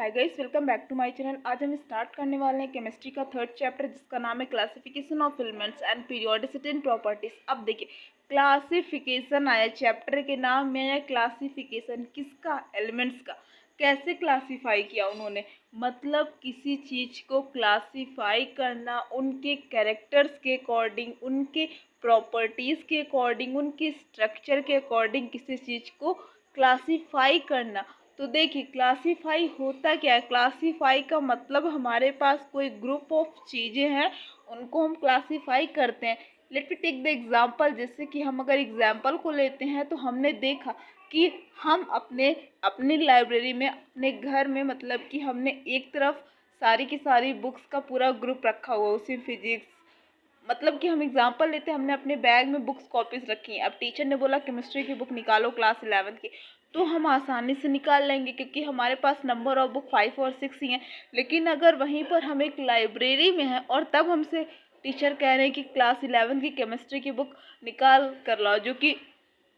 Hi guys, welcome back to my channel. आज हम start करने वाले हैं केमिस्ट्री का थर्ड चैप्टर, जिसका नाम है classification of elements and periodicity and properties. अब देखिए, क्लासिफिकेशन आया, चैप्टर के नाम में है क्लासिफिकेशन। किसका? एलिमेंट्स का। कैसे क्लासीफाई किया उन्होंने? मतलब किसी चीज़ को क्लासीफाई करना, उनके कैरेक्टर्स के अकॉर्डिंग, उनके प्रॉपर्टीज़ के अकॉर्डिंग, उनके स्ट्रक्चर के अकॉर्डिंग किसी चीज़ को क्लासीफाई करना। तो देखिए, क्लासीफाई होता क्या है? क्लासीफाई का मतलब हमारे पास कोई ग्रुप ऑफ चीज़ें हैं, उनको हम क्लासीफाई करते हैं। Let me take the example. जैसे कि हम अगर एग्जांपल को लेते हैं तो हमने देखा कि हम अपनी लाइब्रेरी में, अपने घर में, मतलब कि हमने एक तरफ सारी की सारी बुक्स का पूरा ग्रुप रखा हुआ, उसी फिजिक्स, मतलब कि हम एग्जांपल लेते हैं, हमने अपने बैग में बुक्स कॉपीज रखी हैं। अब टीचर ने बोला केमिस्ट्री की बुक निकालो क्लास 11 की, तो हम आसानी से निकाल लेंगे क्योंकि हमारे पास नंबर ऑफ बुक 5 और 6 ही हैं। लेकिन अगर वहीं पर हम एक लाइब्रेरी में हैं और तब हमसे टीचर कह रहे हैं कि क्लास 11 की केमिस्ट्री की बुक निकाल कर लाओ, जो कि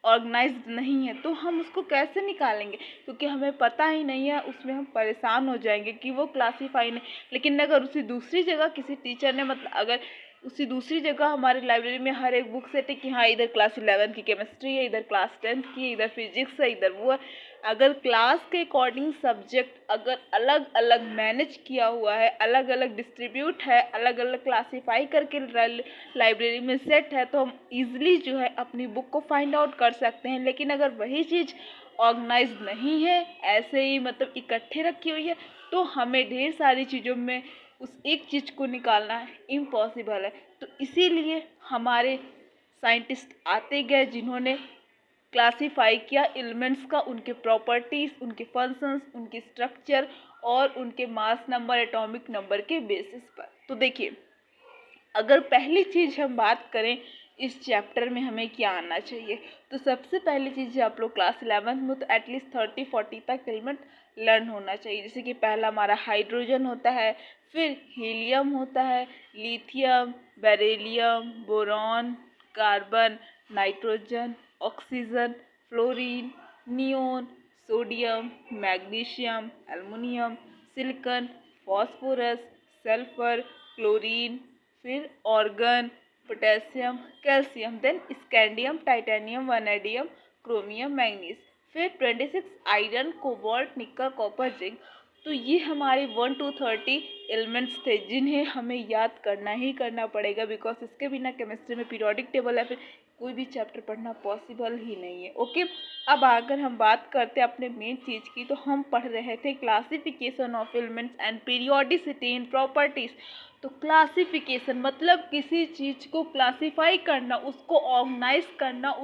ऑर्गेनाइज्ड नहीं है, तो हम उसको कैसे निकालेंगे? क्योंकि हमें पता ही नहीं है, उसमें हम परेशान हो जाएंगे कि वो क्लासीफाई नहीं। लेकिन अगर उसी दूसरी जगह किसी टीचर ने, मतलब अगर उसी दूसरी जगह हमारे लाइब्रेरी में हर एक बुक सेट है कि हाँ, इधर क्लास 11 की केमिस्ट्री है, इधर क्लास 10 की, इधर फिजिक्स है, इधर वो है। अगर क्लास के अकॉर्डिंग सब्जेक्ट अगर अलग अलग मैनेज किया हुआ है, अलग अलग डिस्ट्रीब्यूट है, अलग अलग क्लासीफाई करके लाइब्रेरी में सेट है, तो हम इजीली जो है अपनी बुक को फाइंड आउट कर सकते हैं। लेकिन अगर वही चीज़ ऑर्गेनाइज नहीं है, ऐसे ही मतलब इकट्ठे रखी हुई है, तो हमें ढेर सारी चीज़ों में उस एक चीज़ को निकालना इम्पॉसिबल है। तो इसीलिए हमारे साइंटिस्ट आते गए, जिन्होंने क्लासीफाई किया एलिमेंट्स का, उनके प्रॉपर्टीज़, उनके फंक्शंस, उनके स्ट्रक्चर और उनके मास नंबर, एटॉमिक नंबर के बेसिस पर। तो देखिए, अगर पहली चीज़ हम बात करें इस चैप्टर में हमें क्या आना चाहिए, तो सबसे पहली चीज़ आप लोग क्लास 11 में तो एटलीस्ट 30-40 तक एलिमेंट लर्न होना चाहिए। जैसे कि पहला हमारा हाइड्रोजन होता है, फिर हीलियम होता है, lithium, beryllium, boron, carbon, nitrogen, oxygen, fluorine, neon, sodium, magnesium, aluminium, silicon, phosphorus, sulphur, chlorine, फिर argon, potassium, calcium, then scandium, titanium, vanadium, chromium, manganese, फिर 26 iron, cobalt, nickel, copper, zinc. तो ये हमारे 1 to 30 एलिमेंट्स थे, जिन्हें हमें याद करना ही करना पड़ेगा, बिकॉज इसके बिना केमिस्ट्री में पीरियोडिक टेबल या फिर कोई भी चैप्टर पढ़ना पॉसिबल ही नहीं है। ओके, अब अगर हम बात करते हैं अपने मेन चीज़ की, तो हम पढ़ रहे थे classification of elements and periodicity in properties. तो क्लासिफिकेशन मतलब किसी चीज़ को क्लासीफाई करना, उसको ऑर्गेनाइज करना,